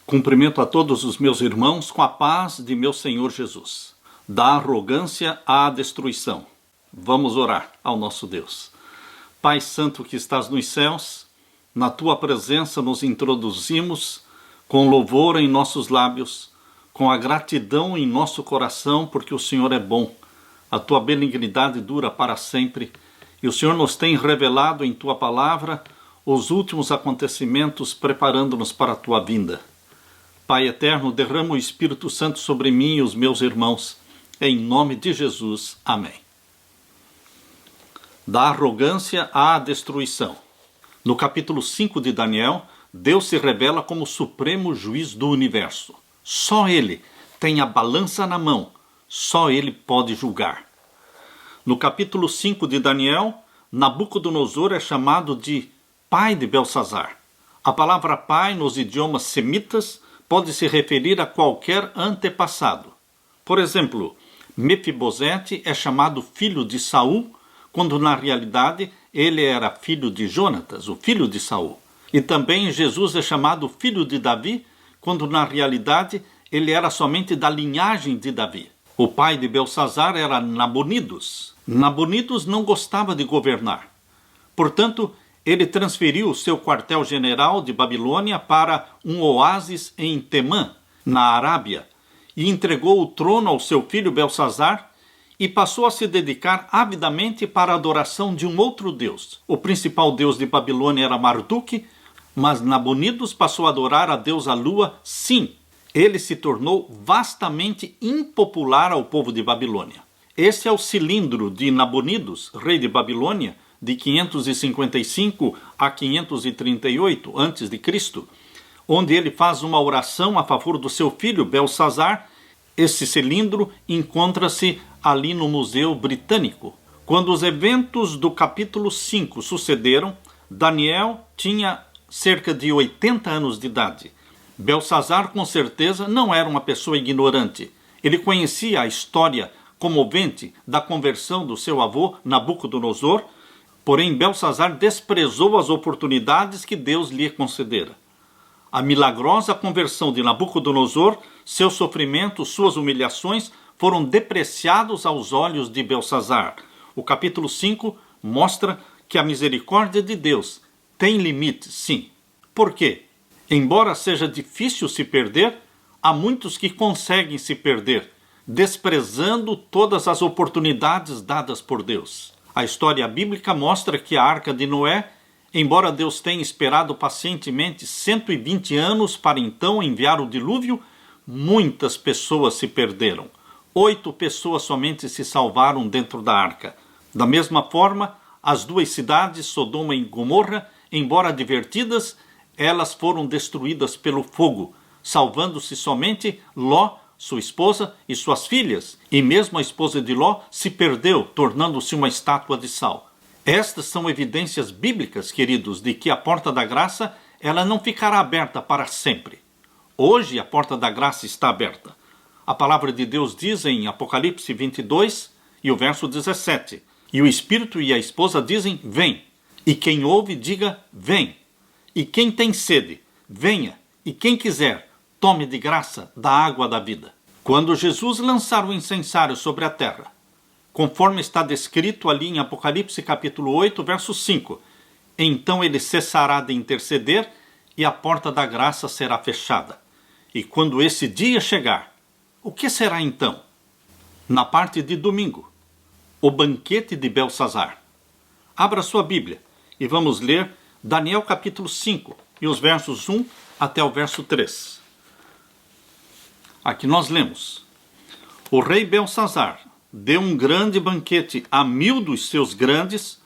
Cumprimento a todos os meus irmãos com a paz de meu Senhor Jesus. Da arrogância à destruição. Vamos orar ao nosso Deus. Pai Santo que estás nos céus, na Tua presença nos introduzimos com louvor em nossos lábios, com a gratidão em nosso coração, porque o Senhor é bom. A Tua benignidade dura para sempre e o Senhor nos tem revelado em Tua palavra os últimos acontecimentos, preparando-nos para a Tua vinda. Pai eterno, derrama o Espírito Santo sobre mim e os meus irmãos. Em nome de Jesus. Amém. Da arrogância à destruição. No capítulo 5 de Daniel, Deus se revela como o supremo juiz do universo. Só Ele tem a balança na mão. Só Ele pode julgar. No capítulo 5 de Daniel, Nabucodonosor é chamado de pai de Belsazar. A palavra pai nos idiomas semitas pode se referir a qualquer antepassado. Por exemplo, Mefibosete é chamado filho de Saul, quando na realidade ele era filho de Jonatas, o filho de Saul. E também Jesus é chamado filho de Davi, quando na realidade ele era somente da linhagem de Davi. O pai de Belsazar era Nabonidos. Nabonidos não gostava de governar. Portanto, ele transferiu seu quartel-general de Babilônia para um oásis em Temã, na Arábia, e entregou o trono ao seu filho Belsazar e passou a se dedicar avidamente para a adoração de um outro deus. O principal deus de Babilônia era Marduk, mas Nabonidos passou a adorar a deusa Lua. Sim, ele se tornou vastamente impopular ao povo de Babilônia. Esse é o cilindro de Nabonidos, rei de Babilônia, de 555 a 538 a.C., onde ele faz uma oração a favor do seu filho Belsazar. Esse cilindro encontra-se ali no Museu Britânico. Quando os eventos do capítulo 5 sucederam, Daniel tinha cerca de 80 anos de idade. Belsazar, com certeza, não era uma pessoa ignorante. Ele conhecia a história comovente da conversão do seu avô Nabucodonosor. Porém, Belsazar desprezou as oportunidades que Deus lhe concedera. A milagrosa conversão de Nabucodonosor, seu sofrimento, suas humilhações foram depreciados aos olhos de Belsazar. O capítulo 5 mostra que a misericórdia de Deus tem limites, sim. Por quê? Embora seja difícil se perder, há muitos que conseguem se perder, desprezando todas as oportunidades dadas por Deus. A história bíblica mostra que a Arca de Noé, embora Deus tenha esperado pacientemente 120 anos para então enviar o dilúvio, muitas pessoas se perderam. 8 pessoas somente se salvaram dentro da arca. Da mesma forma, as 2 cidades, Sodoma e Gomorra, embora divertidas, elas foram destruídas pelo fogo, salvando-se somente Ló, sua esposa e suas filhas, e mesmo a esposa de Ló se perdeu, tornando-se uma estátua de sal. Estas são evidências bíblicas, queridos, de que a porta da graça ela não ficará aberta para sempre. Hoje a porta da graça está aberta. A palavra de Deus diz em Apocalipse 22 e o verso 17, e o Espírito e a esposa dizem, vem, e quem ouve diga, vem, e quem tem sede, venha, e quem quiser, tome de graça da água da vida. Quando Jesus lançar o incensário sobre a terra, conforme está descrito ali em Apocalipse capítulo 8, verso 5, então ele cessará de interceder e a porta da graça será fechada. E quando esse dia chegar, o que será então? Na parte de domingo, o banquete de Belsazar. Abra sua Bíblia e vamos ler Daniel capítulo 5 e os versos 1 até o verso 3. Aqui nós lemos: o rei Belsazar deu um grande banquete a 1000 dos seus grandes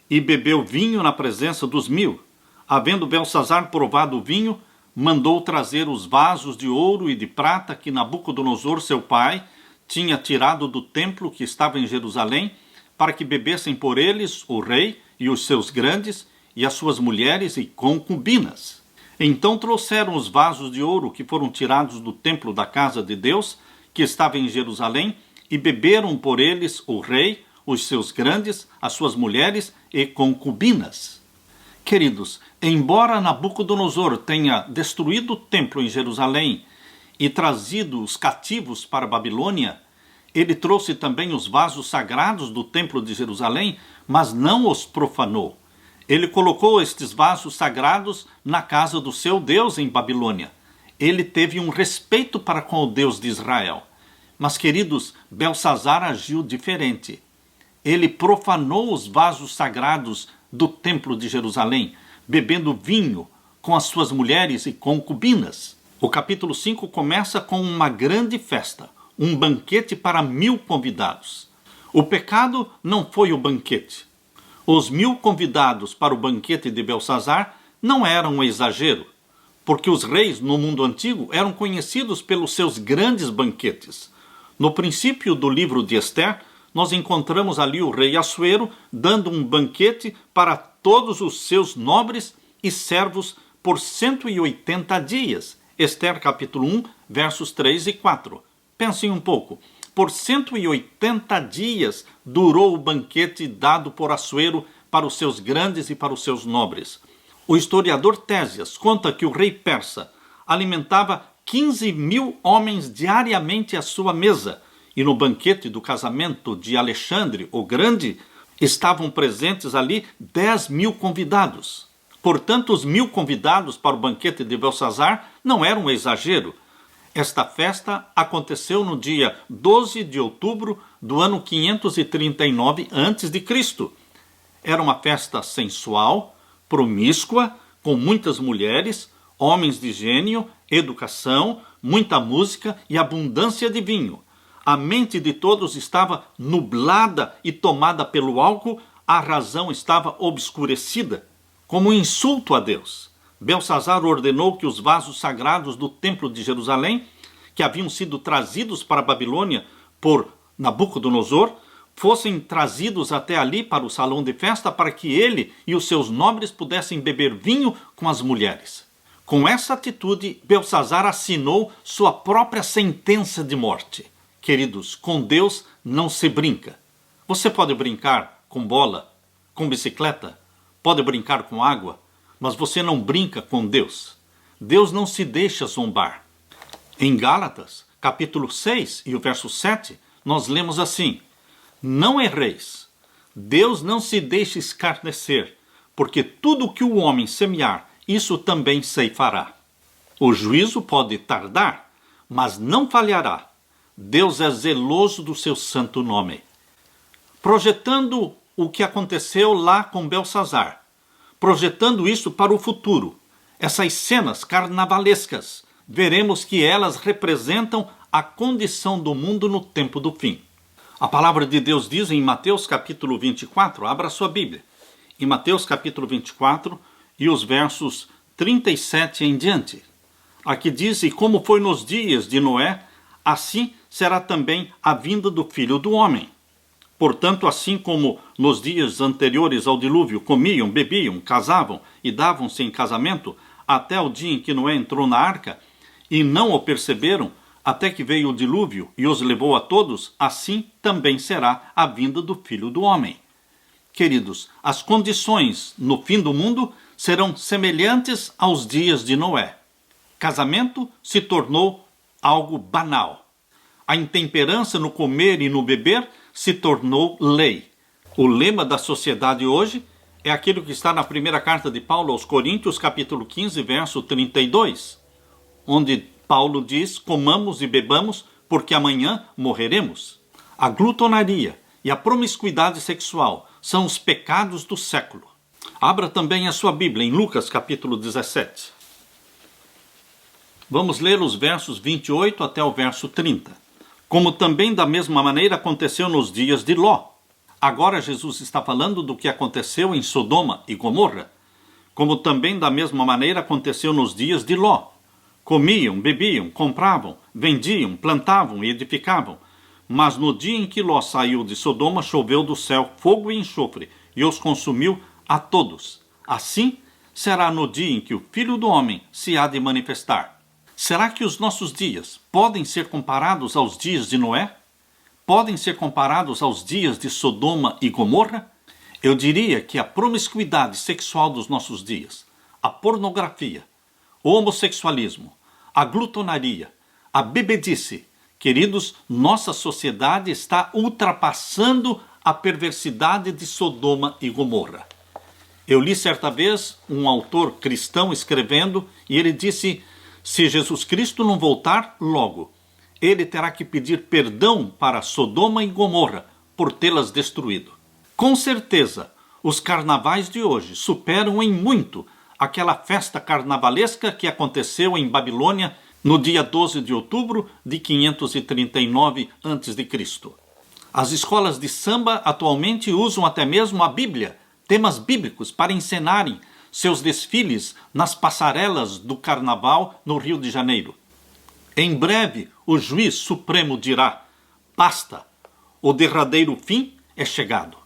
e bebeu vinho na presença dos 1000. Havendo Belsazar provado o vinho, mandou trazer os vasos de ouro e de prata que Nabucodonosor, seu pai, tinha tirado do templo que estava em Jerusalém, para que bebessem por eles o rei e os seus grandes e as suas mulheres e concubinas. Então trouxeram os vasos de ouro que foram tirados do templo da casa de Deus, que estava em Jerusalém, e beberam por eles o rei, os seus grandes, as suas mulheres e concubinas. Queridos, embora Nabucodonosor tenha destruído o templo em Jerusalém e trazido os cativos para a Babilônia, ele trouxe também os vasos sagrados do templo de Jerusalém, mas não os profanou. Ele colocou estes vasos sagrados na casa do seu Deus em Babilônia. Ele teve um respeito para com o Deus de Israel. Mas, queridos, Belsazar agiu diferente. Ele profanou os vasos sagrados do templo de Jerusalém, bebendo vinho com as suas mulheres e concubinas. O capítulo 5 começa com uma grande festa, um banquete para 1000 convidados. O pecado não foi o banquete. Os 1000 convidados para o banquete de Belsazar não eram um exagero, porque os reis no mundo antigo eram conhecidos pelos seus grandes banquetes. No princípio do livro de Ester, nós encontramos ali o rei Assuero dando um banquete para todos os seus nobres e servos por 180 dias. Ester capítulo 1, versos 3 e 4. Pensem um pouco. Por 180 dias durou o banquete dado por Assuero para os seus grandes e para os seus nobres. O historiador Tésias conta que o rei persa alimentava 15.000 homens diariamente à sua mesa, e no banquete do casamento de Alexandre o Grande estavam presentes ali 10.000 convidados. Portanto, os 1000 convidados para o banquete de Belsazar não era um exagero. Esta festa aconteceu no dia 12 de outubro do ano 539 a.C. Era uma festa sensual, promíscua, com muitas mulheres, homens de gênio, educação, muita música e abundância de vinho. A mente de todos estava nublada e tomada pelo álcool, a razão estava obscurecida, como um insulto a Deus. Belsazar ordenou que os vasos sagrados do templo de Jerusalém, que haviam sido trazidos para a Babilônia por Nabucodonosor, fossem trazidos até ali para o salão de festa para que ele e os seus nobres pudessem beber vinho com as mulheres. Com essa atitude, Belsazar assinou sua própria sentença de morte. Queridos, com Deus não se brinca. Você pode brincar com bola, com bicicleta, pode brincar com água, mas você não brinca com Deus. Deus não se deixa zombar. Em Gálatas, capítulo 6 e o verso 7, nós lemos assim: Não erreis, Deus não se deixa escarnecer, porque tudo o que o homem semear, isso também ceifará. O juízo pode tardar, mas não falhará. Deus é zeloso do seu santo nome. Projetando o que aconteceu lá com Belsazar, projetando isso para o futuro, essas cenas carnavalescas, veremos que elas representam a condição do mundo no tempo do fim. A palavra de Deus diz em Mateus capítulo 24, abra sua Bíblia, em Mateus capítulo 24 e os versos 37 em diante. Aqui diz: E como foi nos dias de Noé, assim será também a vinda do Filho do Homem. Portanto, assim como nos dias anteriores ao dilúvio comiam, bebiam, casavam e davam-se em casamento, até o dia em que Noé entrou na arca, e não o perceberam, até que veio o dilúvio e os levou a todos, assim também será a vinda do Filho do Homem. Queridos, as condições no fim do mundo serão semelhantes aos dias de Noé. Casamento se tornou algo banal. A intemperança no comer e no beber se tornou lei. O lema da sociedade hoje é aquilo que está na primeira carta de Paulo aos Coríntios, capítulo 15, verso 32, onde Paulo diz: comamos e bebamos, porque amanhã morreremos. A glutonaria e a promiscuidade sexual são os pecados do século. Abra também a sua Bíblia em Lucas capítulo 17. Vamos ler os versos 28 até o verso 30. Como também da mesma maneira aconteceu nos dias de Ló. Agora Jesus está falando do que aconteceu em Sodoma e Gomorra. Como também da mesma maneira aconteceu nos dias de Ló. Comiam, bebiam, compravam, vendiam, plantavam e edificavam. Mas no dia em que Ló saiu de Sodoma, choveu do céu fogo e enxofre, e os consumiu a todos. Assim será no dia em que o Filho do Homem se há de manifestar. Será que os nossos dias podem ser comparados aos dias de Noé? Podem ser comparados aos dias de Sodoma e Gomorra? Eu diria que a promiscuidade sexual dos nossos dias, a pornografia, o homossexualismo, a glutonaria, a bebedice, queridos, nossa sociedade está ultrapassando a perversidade de Sodoma e Gomorra. Eu li certa vez um autor cristão escrevendo e ele disse: se Jesus Cristo não voltar logo, ele terá que pedir perdão para Sodoma e Gomorra por tê-las destruído. Com certeza, os carnavais de hoje superam em muito aquela festa carnavalesca que aconteceu em Babilônia no dia 12 de outubro de 539 a.C. As escolas de samba atualmente usam até mesmo a Bíblia, temas bíblicos, para encenarem seus desfiles nas passarelas do carnaval no Rio de Janeiro. Em breve, o juiz supremo dirá: basta, o derradeiro fim é chegado.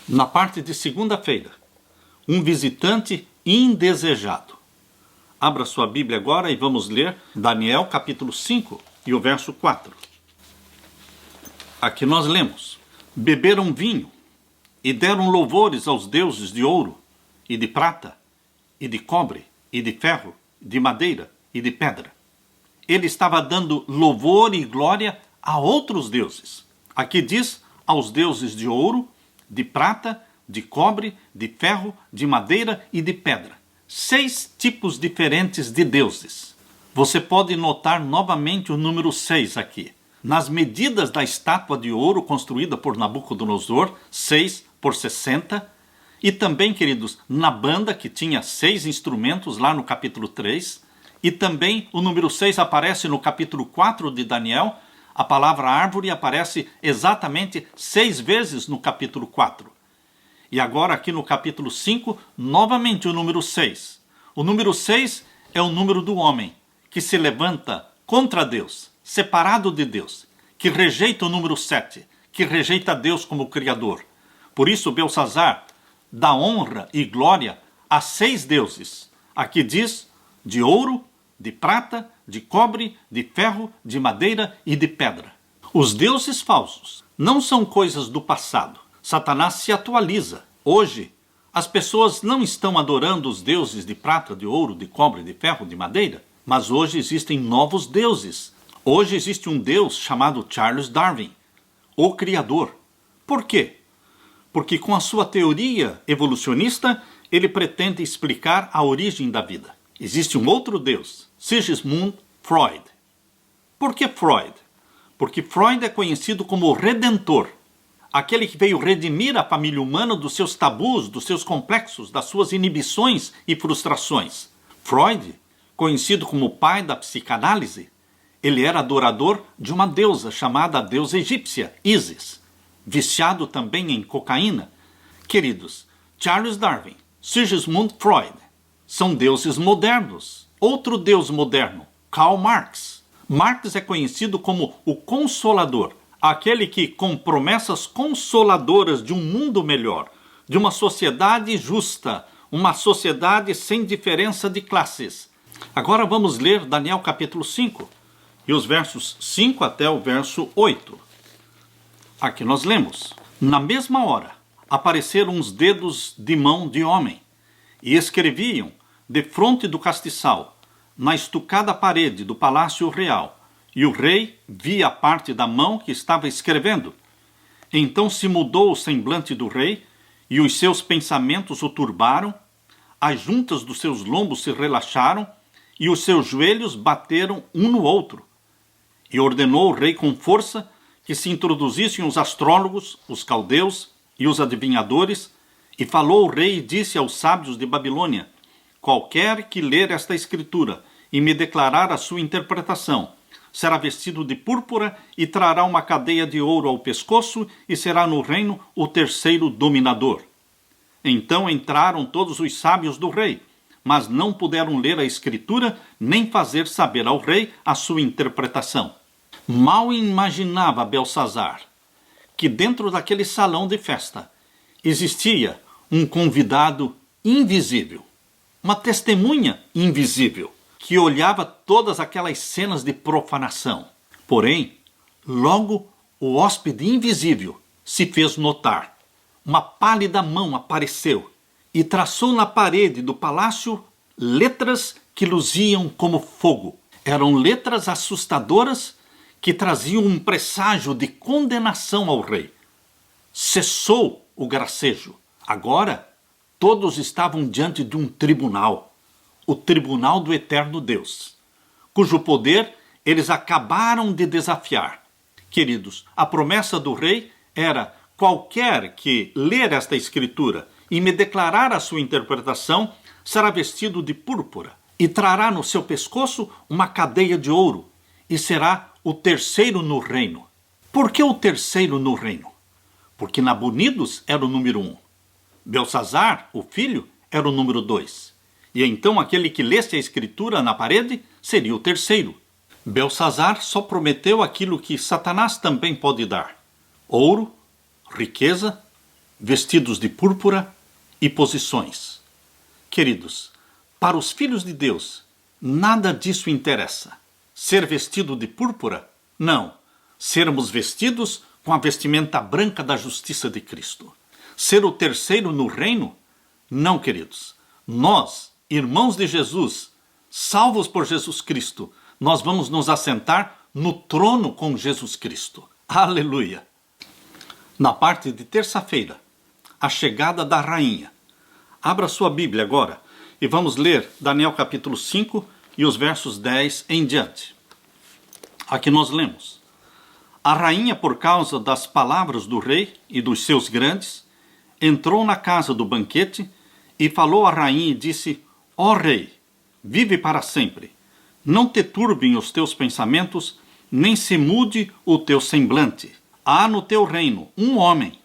Na parte de segunda-feira, um visitante indesejado. Abra sua Bíblia agora e vamos ler Daniel capítulo 5 e o verso 4. Aqui nós lemos: beberam vinho e deram louvores aos deuses de ouro e de prata e de cobre e de ferro, de madeira e de pedra. Ele estava dando louvor e glória a outros deuses. Aqui diz aos deuses de ouro, de prata, de cobre, de ferro, de madeira e de pedra. 6 tipos diferentes de deuses. Você pode notar novamente o número 6 aqui. Nas medidas da estátua de ouro construída por Nabucodonosor, 6 por 60. E também, queridos, na banda que tinha 6 instrumentos lá no capítulo 3. E também o número 6 aparece no capítulo 4 de Daniel. A palavra árvore aparece exatamente 6 vezes no capítulo 4. E agora aqui no capítulo 5, novamente o número 6. O número 6 é o número do homem, que se levanta contra Deus, separado de Deus, que rejeita o número 7, que rejeita Deus como Criador. Por isso Beltsazar dá honra e glória a 6 deuses. Aqui diz de ouro, de prata, de cobre, de ferro, de madeira e de pedra. Os deuses falsos não são coisas do passado. Satanás se atualiza. Hoje, as pessoas não estão adorando os deuses de prata, de ouro, de cobre, de ferro, de madeira, mas hoje existem novos deuses. Hoje existe um Deus chamado Charles Darwin, o Criador. Por quê? Porque com a sua teoria evolucionista, ele pretende explicar a origem da vida. Existe um outro Deus, Sigmund Freud. Por que Freud? Porque Freud é conhecido como o Redentor, aquele que veio redimir a família humana dos seus tabus, dos seus complexos, das suas inibições e frustrações. Freud, conhecido como o pai da psicanálise, ele era adorador de uma deusa chamada deusa egípcia, Ísis, viciado também em cocaína. Queridos, Charles Darwin, Sigmund Freud, são deuses modernos. Outro deus moderno, Karl Marx. Marx é conhecido como o Consolador, aquele que, com promessas consoladoras de um mundo melhor, de uma sociedade justa, uma sociedade sem diferença de classes. Agora vamos ler Daniel capítulo 5, e os versos 5 até o verso 8. Aqui nós lemos: na mesma hora apareceram uns dedos de mão de homem, e escreviam defronte do castiçal, na estucada parede do palácio real, e o rei via a parte da mão que estava escrevendo. Então se mudou o semblante do rei, e os seus pensamentos o turbaram, as juntas dos seus lombos se relaxaram, e os seus joelhos bateram um no outro. E ordenou o rei com força que se introduzissem os astrólogos, os caldeus e os adivinhadores, e falou o rei e disse aos sábios de Babilônia: qualquer que ler esta escritura e me declarar a sua interpretação, será vestido de púrpura e trará uma cadeia de ouro ao pescoço e será no reino o terceiro dominador. Então entraram todos os sábios do rei, mas não puderam ler a escritura nem fazer saber ao rei a sua interpretação. Mal imaginava Beltsazar que dentro daquele salão de festa existia um convidado invisível, uma testemunha invisível, que olhava todas aquelas cenas de profanação. Porém, logo o hóspede invisível se fez notar. uma pálida mão apareceu e traçou na parede do palácio letras que luziam como fogo. Eram letras assustadoras que traziam um presságio de condenação ao rei. Cessou o gracejo. Agora, todos estavam diante de um tribunal, o tribunal do eterno Deus, cujo poder eles acabaram de desafiar. Queridos, a promessa do rei era: qualquer que ler esta escritura e me declarar a sua interpretação será vestido de púrpura e trará no seu pescoço uma cadeia de ouro e será o terceiro no reino. Por que o terceiro no reino? Porque Nabonidos era o número 1. Belsazar, o filho, era o número 2. E então aquele que lesse a escritura na parede seria o terceiro. Belsazar só prometeu aquilo que Satanás também pode dar: ouro, riqueza, vestidos de púrpura e posições. Queridos, para os filhos de Deus, nada disso interessa. Ser vestido de púrpura? Não. Sermos vestidos com a vestimenta branca da justiça de Cristo. Ser o terceiro no reino? Não, queridos. Nós, irmãos de Jesus, salvos por Jesus Cristo, nós vamos nos assentar no trono com Jesus Cristo. Aleluia! Na parte de terça-feira, a chegada da rainha. Abra sua Bíblia agora e vamos ler Daniel capítulo 5 e os versos 10 em diante. Aqui nós lemos: a rainha, por causa das palavras do rei e dos seus grandes, entrou na casa do banquete e falou à rainha e disse: ó rei, vive para sempre. Não te turbem os teus pensamentos, nem se mude o teu semblante. Há no teu reino um homem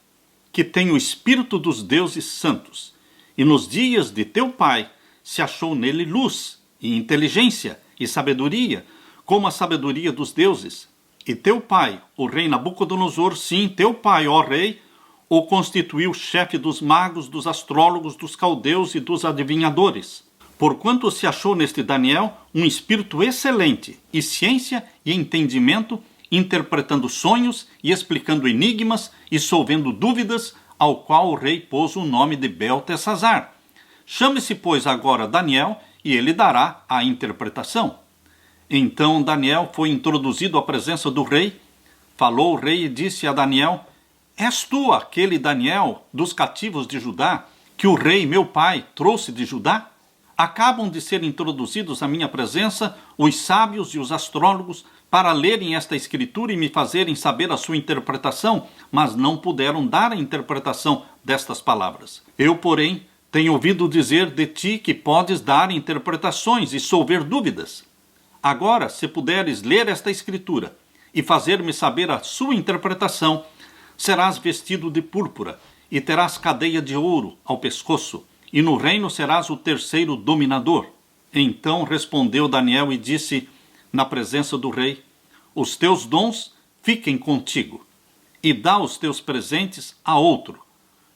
que tem o espírito dos deuses santos, e nos dias de teu pai se achou nele luz, e inteligência, e sabedoria, como a sabedoria dos deuses. E teu pai, o rei Nabucodonosor, sim, teu pai, ó rei, o constituiu chefe dos magos, dos astrólogos, dos caldeus e dos adivinhadores. Porquanto se achou neste Daniel um espírito excelente, e ciência e entendimento, interpretando sonhos e explicando enigmas e solvendo dúvidas, ao qual o rei pôs o nome de Beltesazar. Chame-se, pois, agora Daniel, e ele dará a interpretação. Então Daniel foi introduzido à presença do rei. Falou o rei e disse a Daniel: és tu aquele Daniel dos cativos de Judá, que o rei meu pai trouxe de Judá? Acabam de ser introduzidos à minha presença os sábios e os astrólogos para lerem esta escritura e me fazerem saber a sua interpretação, mas não puderam dar a interpretação destas palavras. Eu, porém, tenho ouvido dizer de ti que podes dar interpretações e solver dúvidas. Agora, se puderes ler esta escritura e fazer-me saber a sua interpretação, serás vestido de púrpura e terás cadeia de ouro ao pescoço, e no reino serás o terceiro dominador. Então respondeu Daniel e disse na presença do rei: os teus dons fiquem contigo, e dá os teus presentes a outro.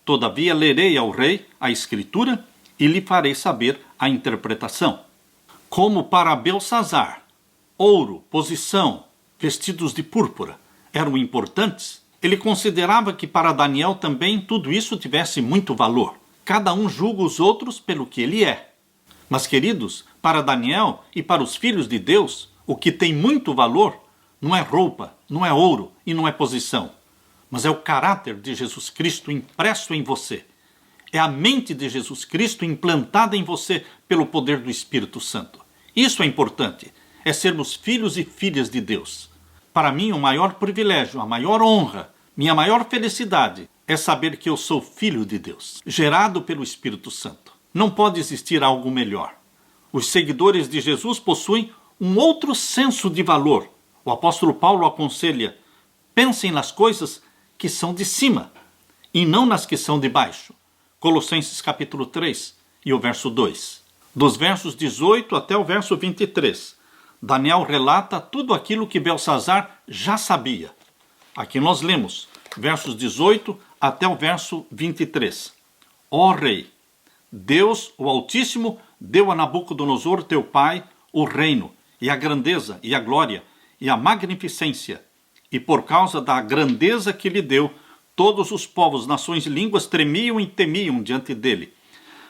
Todavia lerei ao rei a escritura e lhe farei saber a interpretação. Como para Belsazar, ouro, posição, vestidos de púrpura eram importantes, ele considerava que para Daniel também tudo isso tivesse muito valor. Cada um julga os outros pelo que ele é. Mas, queridos, para Daniel e para os filhos de Deus, o que tem muito valor não é roupa, não é ouro e não é posição, mas é o caráter de Jesus Cristo impresso em você. É a mente de Jesus Cristo implantada em você pelo poder do Espírito Santo. Isso é importante, é sermos filhos e filhas de Deus. Para mim, o maior privilégio, a maior honra, minha maior felicidade é saber que eu sou filho de Deus, gerado pelo Espírito Santo. Não pode existir algo melhor. Os seguidores de Jesus possuem um outro senso de valor. O apóstolo Paulo aconselha: pensem nas coisas que são de cima e não nas que são de baixo. Colossenses capítulo 3 e o verso 2. Dos versos 18 até o verso 23, Daniel relata tudo aquilo que Belsazar já sabia. Aqui nós lemos versos 18 até o verso 23. Ó rei, Deus, o Altíssimo, deu a Nabucodonosor, teu pai, o reino, e a grandeza, e a glória, e a magnificência. E por causa da grandeza que lhe deu, Todos os povos, nações e línguas tremiam e temiam diante dele.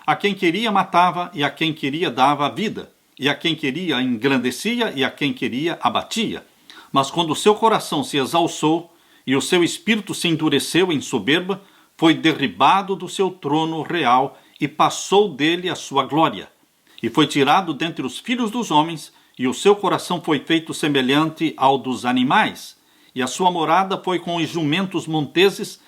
A quem queria matava, e a quem queria dava a vida, e a quem queria engrandecia, e a quem queria abatia. Mas quando o seu coração se exalçou, e o seu espírito se endureceu em soberba, foi derribado do seu trono real, e passou dele a sua glória. E foi tirado dentre os filhos dos homens, e o seu coração foi feito semelhante ao dos animais, e a sua morada foi com os jumentos monteses.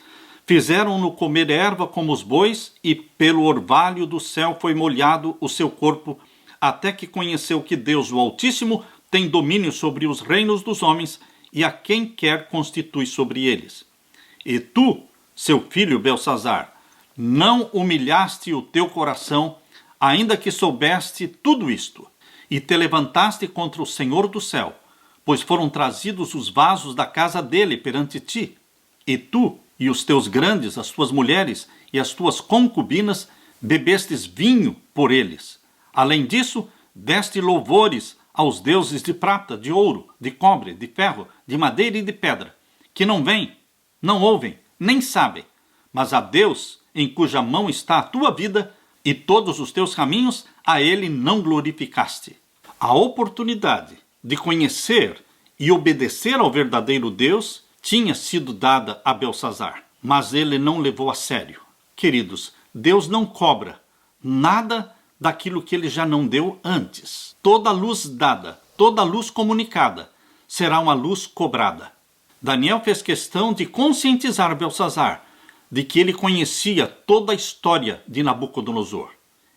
Fizeram-no comer erva como os bois, e pelo orvalho do céu foi molhado o seu corpo, até que conheceu que Deus, o Altíssimo, tem domínio sobre os reinos dos homens, e a quem quer constitui sobre eles. E tu, seu filho Belsazar, não humilhaste o teu coração, ainda que soubeste tudo isto, e te levantaste contra o Senhor do céu, pois foram trazidos os vasos da casa dele perante ti, e tu e os teus grandes, as tuas mulheres e as tuas concubinas, bebestes vinho por eles. Além disso, deste louvores aos deuses de prata, de ouro, de cobre, de ferro, de madeira e de pedra, que não veem, não ouvem, nem sabem, mas a Deus, em cuja mão está a tua vida e todos os teus caminhos, a ele não glorificaste. A oportunidade de conhecer e obedecer ao verdadeiro Deus tinha sido dada a Belsazar, mas ele não levou a sério. Queridos, Deus não cobra nada daquilo que ele já não deu antes. Toda luz dada, toda luz comunicada, será uma luz cobrada. Daniel fez questão de conscientizar Belsazar de que ele conhecia toda a história de Nabucodonosor.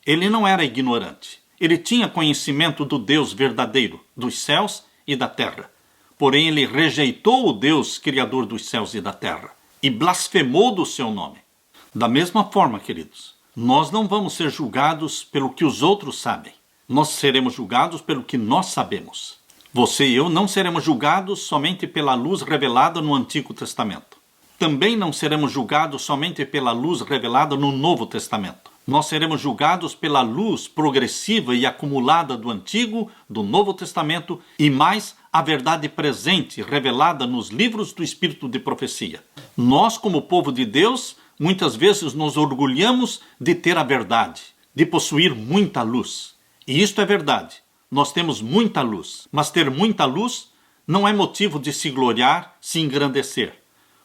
Ele não era ignorante. Ele tinha conhecimento do Deus verdadeiro, dos céus e da terra. Porém, ele rejeitou o Deus criador dos céus e da terra e blasfemou do seu nome. Da mesma forma, queridos, nós não vamos ser julgados pelo que os outros sabem. Nós seremos julgados pelo que nós sabemos. Você e eu não seremos julgados somente pela luz revelada no Antigo Testamento. Também não seremos julgados somente pela luz revelada no Novo Testamento. Nós seremos julgados pela luz progressiva e acumulada do Antigo, do Novo Testamento e mais a verdade presente revelada nos livros do Espírito de profecia. Nós, como povo de Deus, muitas vezes nos orgulhamos de ter a verdade, de possuir muita luz. E isto é verdade. Nós temos muita luz, mas ter muita luz não é motivo de se gloriar, se engrandecer.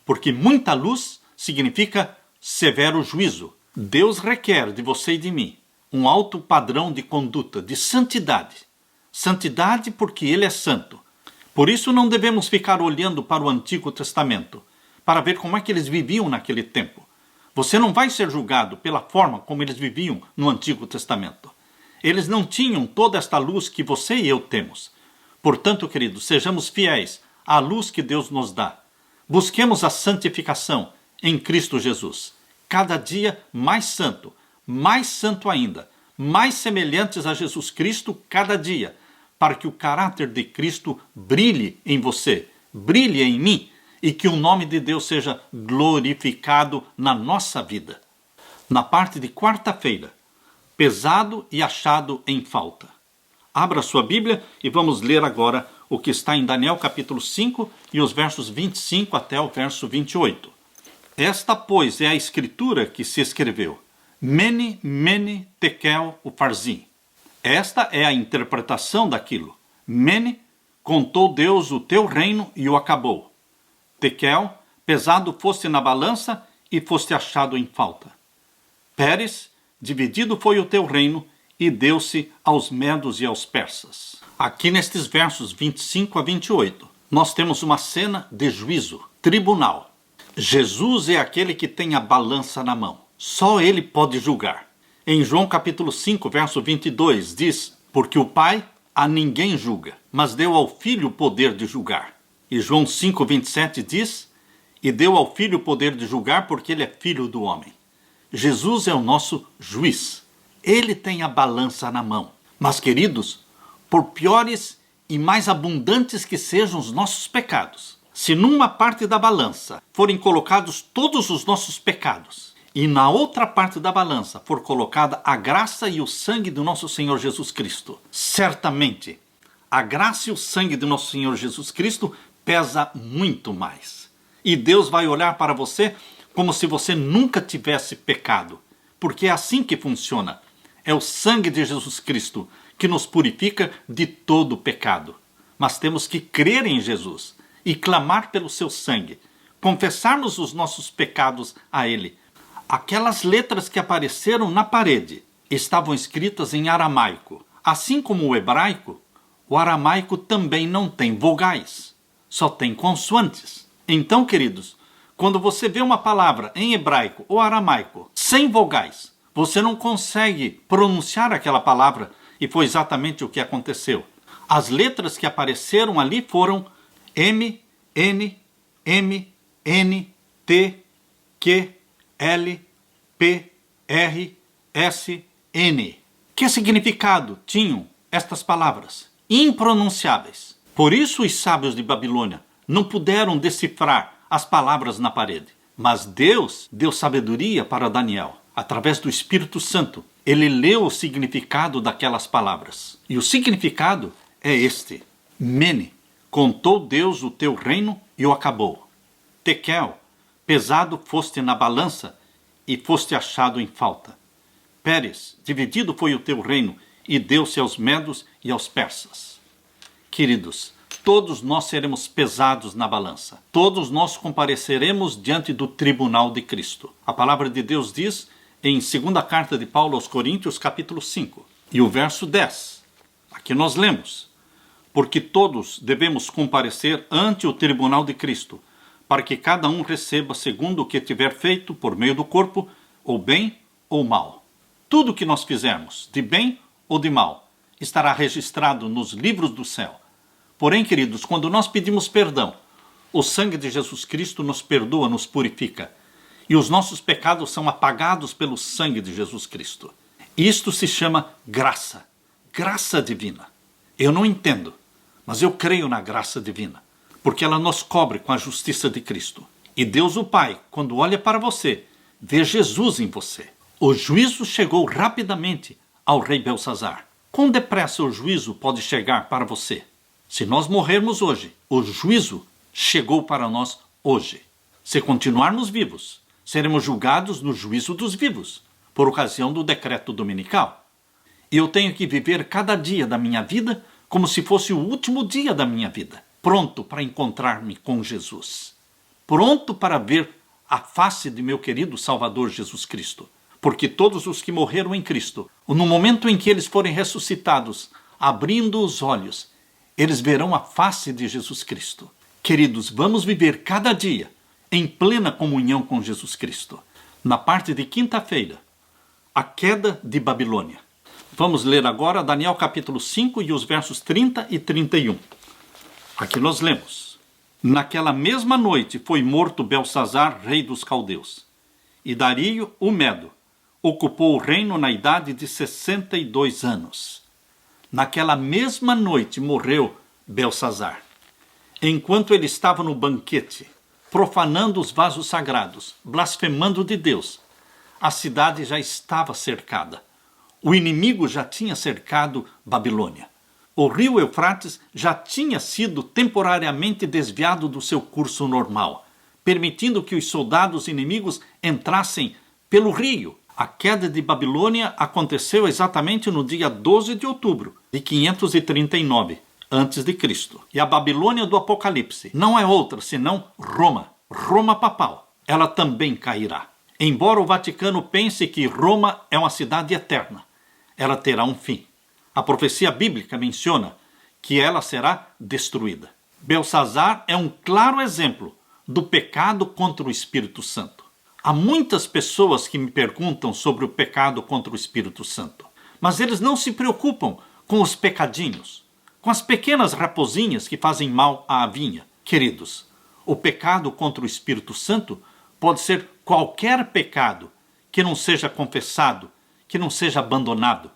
Porque muita luz significa severo juízo. Deus requer de você e de mim um alto padrão de conduta, de santidade. Santidade porque Ele é santo. Por isso não devemos ficar olhando para o Antigo Testamento, para ver como é que eles viviam naquele tempo. Você não vai ser julgado pela forma como eles viviam no Antigo Testamento. Eles não tinham toda esta luz que você e eu temos. Portanto, queridos, sejamos fiéis à luz que Deus nos dá. Busquemos a santificação em Cristo Jesus. Cada dia mais santo ainda, mais semelhantes a Jesus Cristo cada dia, para que o caráter de Cristo brilhe em você, brilhe em mim, e que o nome de Deus seja glorificado na nossa vida. Na parte de quarta-feira, pesado e achado em falta. Abra sua Bíblia e vamos ler agora o que está em Daniel capítulo 5 e os versos 25 até o verso 28. Esta, pois, é a escritura que se escreveu. Mene, Mene, Tekel, Ufarsim. Esta é a interpretação daquilo. Mene, contou Deus o teu reino e o acabou. Tekel, pesado foste na balança e foste achado em falta. Pérez, dividido foi o teu reino e deu-se aos medos e aos persas. Aqui nestes versos 25 a 28, nós temos uma cena de juízo, tribunal. Jesus é aquele que tem a balança na mão. Só ele pode julgar. Em João capítulo 5, verso 22, diz: porque o Pai a ninguém julga, mas deu ao Filho o poder de julgar. E João 5, 27 diz: e deu ao Filho o poder de julgar porque ele é filho do homem. Jesus é o nosso juiz. Ele tem a balança na mão. Mas, queridos, por piores e mais abundantes que sejam os nossos pecados, se numa parte da balança forem colocados todos os nossos pecados, e na outra parte da balança for colocada a graça e o sangue do nosso Senhor Jesus Cristo, certamente a graça e o sangue do nosso Senhor Jesus Cristo pesa muito mais. E Deus vai olhar para você como se você nunca tivesse pecado, porque é assim que funciona. É o sangue de Jesus Cristo que nos purifica de todo o pecado. Mas temos que crer em Jesus e clamar pelo seu sangue, confessarmos os nossos pecados a Ele. Aquelas letras que apareceram na parede estavam escritas em aramaico. Assim como o hebraico, o aramaico também não tem vogais, só tem consoantes. Então, queridos, quando você vê uma palavra em hebraico ou aramaico sem vogais, você não consegue pronunciar aquela palavra, e foi exatamente o que aconteceu. As letras que apareceram ali foram M, N, M, N, T, Q, L, P, R, S, N. Que significado tinham estas palavras? Impronunciáveis. Por isso os sábios de Babilônia não puderam decifrar as palavras na parede. Mas Deus deu sabedoria para Daniel. Através do Espírito Santo, ele leu o significado daquelas palavras. E o significado é este: Mene, contou Deus o teu reino e o acabou. Tekel, pesado foste na balança e foste achado em falta. Pérez, dividido foi o teu reino e deu-se aos medos e aos persas. Queridos, todos nós seremos pesados na balança. Todos nós compareceremos diante do tribunal de Cristo. A palavra de Deus diz em 2ª carta de Paulo aos Coríntios, capítulo 5, e o verso 10. Aqui nós lemos: porque todos devemos comparecer ante o tribunal de Cristo, para que cada um receba segundo o que tiver feito por meio do corpo, ou bem ou mal. Tudo que nós fizermos, de bem ou de mal, estará registrado nos livros do céu. Porém, queridos, quando nós pedimos perdão, o sangue de Jesus Cristo nos perdoa, nos purifica, e os nossos pecados são apagados pelo sangue de Jesus Cristo. Isto se chama graça, graça divina. Eu não entendo, mas eu creio na graça divina, porque ela nos cobre com a justiça de Cristo. E Deus o Pai, quando olha para você, vê Jesus em você. O juízo chegou rapidamente ao rei Belsazar. Quão depressa o juízo pode chegar para você? Se nós morrermos hoje, o juízo chegou para nós hoje. Se continuarmos vivos, seremos julgados no juízo dos vivos, por ocasião do decreto dominical. E eu tenho que viver cada dia da minha vida como se fosse o último dia da minha vida, pronto para encontrar-me com Jesus, pronto para ver a face de meu querido Salvador Jesus Cristo. Porque todos os que morreram em Cristo, no momento em que eles forem ressuscitados, abrindo os olhos, eles verão a face de Jesus Cristo. Queridos, vamos viver cada dia em plena comunhão com Jesus Cristo. Na parte de quinta-feira, a queda de Babilônia. Vamos ler agora Daniel capítulo 5 e os versos 30 e 31. Aqui nós lemos: naquela mesma noite foi morto Belsazar, rei dos caldeus, e Dario, o Medo, ocupou o reino na idade de 62 anos. Naquela mesma noite morreu Belsazar. Enquanto ele estava no banquete, profanando os vasos sagrados, blasfemando de Deus, a cidade já estava cercada. O inimigo já tinha cercado Babilônia. O rio Eufrates já tinha sido temporariamente desviado do seu curso normal, permitindo que os soldados inimigos entrassem pelo rio. A queda de Babilônia aconteceu exatamente no dia 12 de outubro de 539 a.C. E a Babilônia do Apocalipse não é outra senão Roma, Roma papal. Ela também cairá. Embora o Vaticano pense que Roma é uma cidade eterna, ela terá um fim. A profecia bíblica menciona que ela será destruída. Belsazar é um claro exemplo do pecado contra o Espírito Santo. Há muitas pessoas que me perguntam sobre o pecado contra o Espírito Santo, mas eles não se preocupam com os pecadinhos, com as pequenas raposinhas que fazem mal à vinha. Queridos, o pecado contra o Espírito Santo pode ser qualquer pecado que não seja confessado, que não seja abandonado.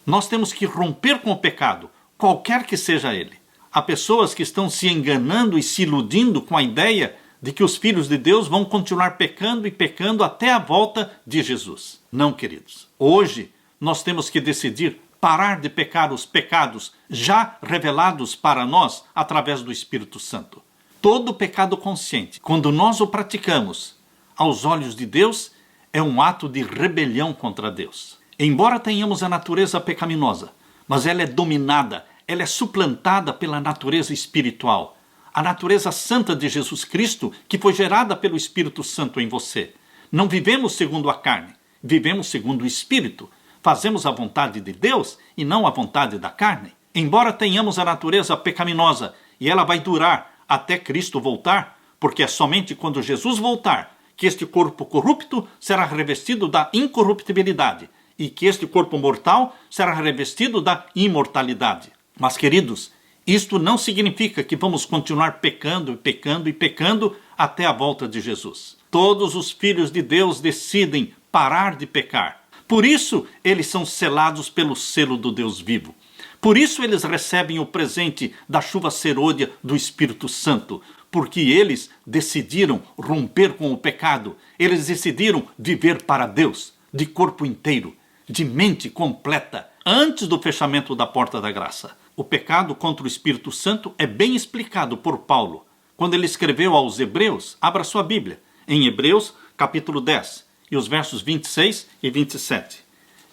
Nós temos que romper com o pecado, qualquer que seja ele. Há pessoas que estão se enganando e se iludindo com a ideia de que os filhos de Deus vão continuar pecando e pecando até a volta de Jesus. Não, queridos. Hoje nós temos que decidir parar de pecar os pecados já revelados para nós através do Espírito Santo. Todo pecado consciente, quando nós o praticamos, aos olhos de Deus, é um ato de rebelião contra Deus. Embora tenhamos a natureza pecaminosa, mas ela é dominada, ela é suplantada pela natureza espiritual. A natureza santa de Jesus Cristo, que foi gerada pelo Espírito Santo em você. Não vivemos segundo a carne, vivemos segundo o Espírito. Fazemos a vontade de Deus e não a vontade da carne. Embora tenhamos a natureza pecaminosa, e ela vai durar até Cristo voltar, porque é somente quando Jesus voltar que este corpo corrupto será revestido da incorruptibilidade e que este corpo mortal será revestido da imortalidade. Mas, queridos, isto não significa que vamos continuar pecando e pecando e pecando até a volta de Jesus. Todos os filhos de Deus decidem parar de pecar. Por isso, eles são selados pelo selo do Deus vivo. Por isso, eles recebem o presente da chuva serôdia do Espírito Santo. Porque eles decidiram romper com o pecado. Eles decidiram viver para Deus, de corpo inteiro, de mente completa, antes do fechamento da porta da graça. O pecado contra o Espírito Santo é bem explicado por Paulo. Quando ele escreveu aos Hebreus, abra sua Bíblia, em Hebreus, capítulo 10, e os versos 26 e 27.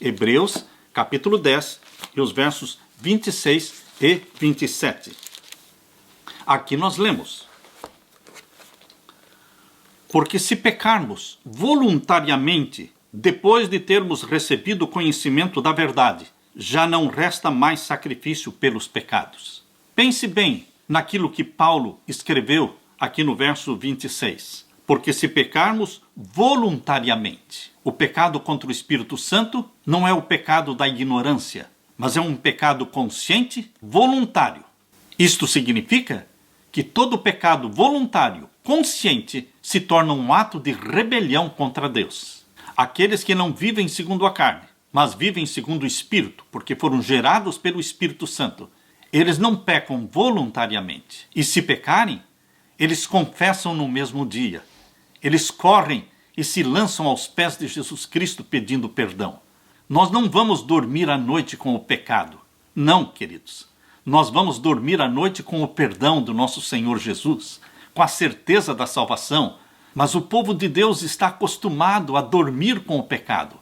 Hebreus, capítulo 10, e os versos 26 e 27. Aqui nós lemos: porque se pecarmos voluntariamente, depois de termos recebido o conhecimento da verdade, já não resta mais sacrifício pelos pecados. Pense bem naquilo que Paulo escreveu aqui no verso 26. Porque se pecarmos voluntariamente, o pecado contra o Espírito Santo não é o pecado da ignorância, mas é um pecado consciente, voluntário. Isto significa que todo pecado voluntário, consciente, se torna um ato de rebelião contra Deus. Aqueles que não vivem segundo a carne, mas vivem segundo o Espírito, porque foram gerados pelo Espírito Santo, eles não pecam voluntariamente. E se pecarem, eles confessam no mesmo dia. Eles correm e se lançam aos pés de Jesus Cristo pedindo perdão. Nós não vamos dormir à noite com o pecado. Não, queridos. Nós vamos dormir à noite com o perdão do nosso Senhor Jesus, com a certeza da salvação. Mas o povo de Deus está acostumado a dormir com o pecado,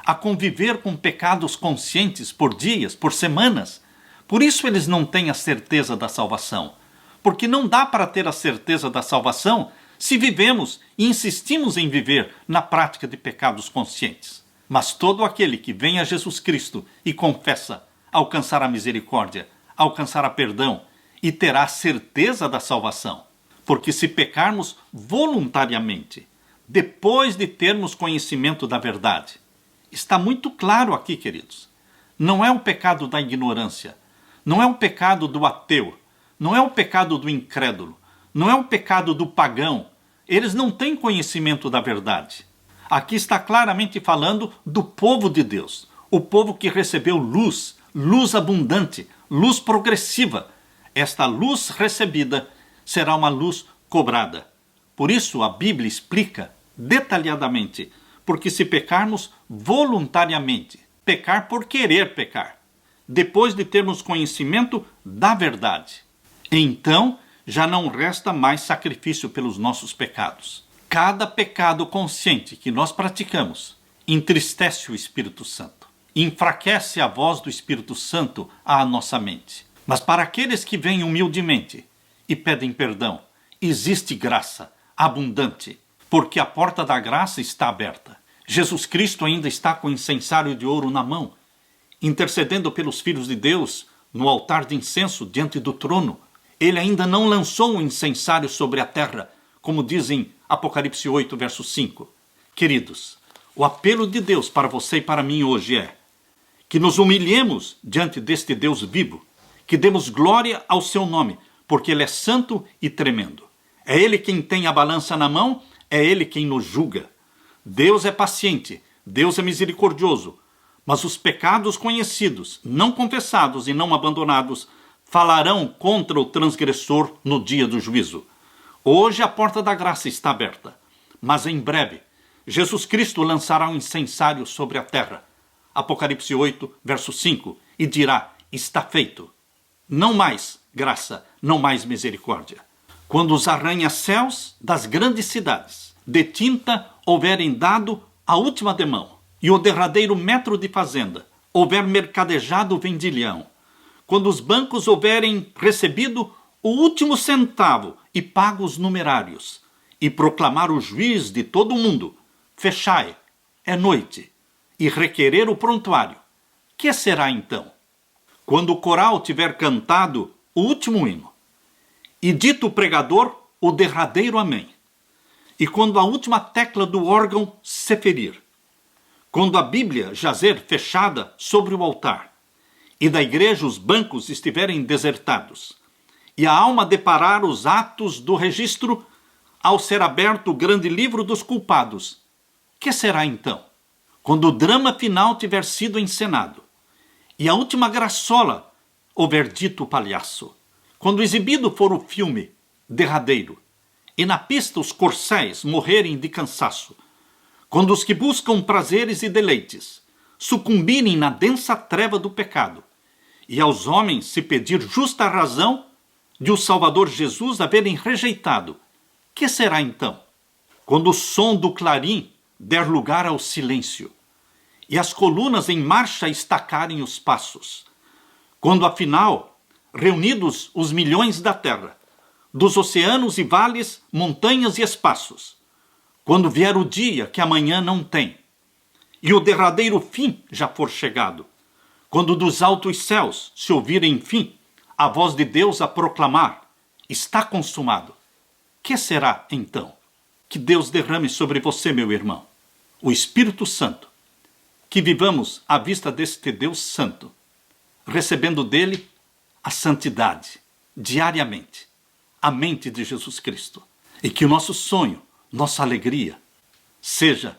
a conviver com pecados conscientes por dias, por semanas. Por isso eles não têm a certeza da salvação. Porque não dá para ter a certeza da salvação se vivemos e insistimos em viver na prática de pecados conscientes. Mas todo aquele que vem a Jesus Cristo e confessa, alcançará misericórdia, alcançará perdão e terá certeza da salvação. Porque se pecarmos voluntariamente, depois de termos conhecimento da verdade, está muito claro aqui, queridos, não é o pecado da ignorância, não é o pecado do ateu, não é o pecado do incrédulo, não é o pecado do pagão. Eles não têm conhecimento da verdade. Aqui está claramente falando do povo de Deus, o povo que recebeu luz, luz abundante, luz progressiva. Esta luz recebida será uma luz cobrada. Por isso a Bíblia explica detalhadamente, porque se pecarmos voluntariamente, pecar por querer pecar, depois de termos conhecimento da verdade, então já não resta mais sacrifício pelos nossos pecados. Cada pecado consciente que nós praticamos entristece o Espírito Santo, enfraquece a voz do Espírito Santo à nossa mente. Mas para aqueles que vêm humildemente e pedem perdão, existe graça abundante, porque a porta da graça está aberta. Jesus Cristo ainda está com o incensário de ouro na mão, intercedendo pelos filhos de Deus no altar de incenso diante do trono. Ele ainda não lançou um incensário sobre a terra, como diz em Apocalipse 8, verso 5. Queridos, o apelo de Deus para você e para mim hoje é que nos humilhemos diante deste Deus vivo, que demos glória ao seu nome, porque ele é santo e tremendo. É ele quem tem a balança na mão, é ele quem nos julga. Deus é paciente, Deus é misericordioso, mas os pecados conhecidos, não confessados e não abandonados, falarão contra o transgressor no dia do juízo. Hoje a porta da graça está aberta, mas em breve Jesus Cristo lançará um incensário sobre a terra. Apocalipse 8, verso 5, e dirá: está feito. Não mais graça, não mais misericórdia. Quando os arranha-céus das grandes cidades de tinta houverem dado a última demão, e o derradeiro metro de fazenda houver mercadejado o vendilhão, quando os bancos houverem recebido o último centavo e pago os numerários, e proclamar o juiz de todo o mundo: fechai, é noite, e requerer o prontuário, que será então? Quando o coral tiver cantado o último hino, e dito o pregador o derradeiro amém, e quando a última tecla do órgão se ferir, quando a Bíblia jazer fechada sobre o altar, e da igreja os bancos estiverem desertados, e a alma deparar os atos do registro, ao ser aberto o grande livro dos culpados, que será então? Quando o drama final tiver sido encenado, e a última graçola houver dito o palhaço, quando exibido for o filme derradeiro, e na pista os corcéis morrerem de cansaço, quando os que buscam prazeres e deleites sucumbirem na densa treva do pecado, e aos homens se pedir justa razão de o Salvador Jesus haverem rejeitado, que será então? Quando o som do clarim der lugar ao silêncio, e as colunas em marcha estacarem os passos, quando afinal, reunidos os milhões da terra, dos oceanos e vales, montanhas e espaços, quando vier o dia que amanhã não tem, e o derradeiro fim já for chegado, quando dos altos céus se ouvir enfim a voz de Deus a proclamar: está consumado, que será então? Que Deus derrame sobre você, meu irmão, o Espírito Santo, que vivamos à vista deste Deus Santo, recebendo dele a santidade, diariamente, a mente de Jesus Cristo. E que o nosso sonho, nossa alegria, seja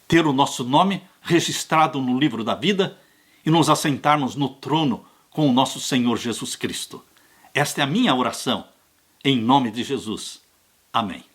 ter o nosso nome registrado no livro da vida e nos assentarmos no trono com o nosso Senhor Jesus Cristo. Esta é a minha oração, em nome de Jesus. Amém.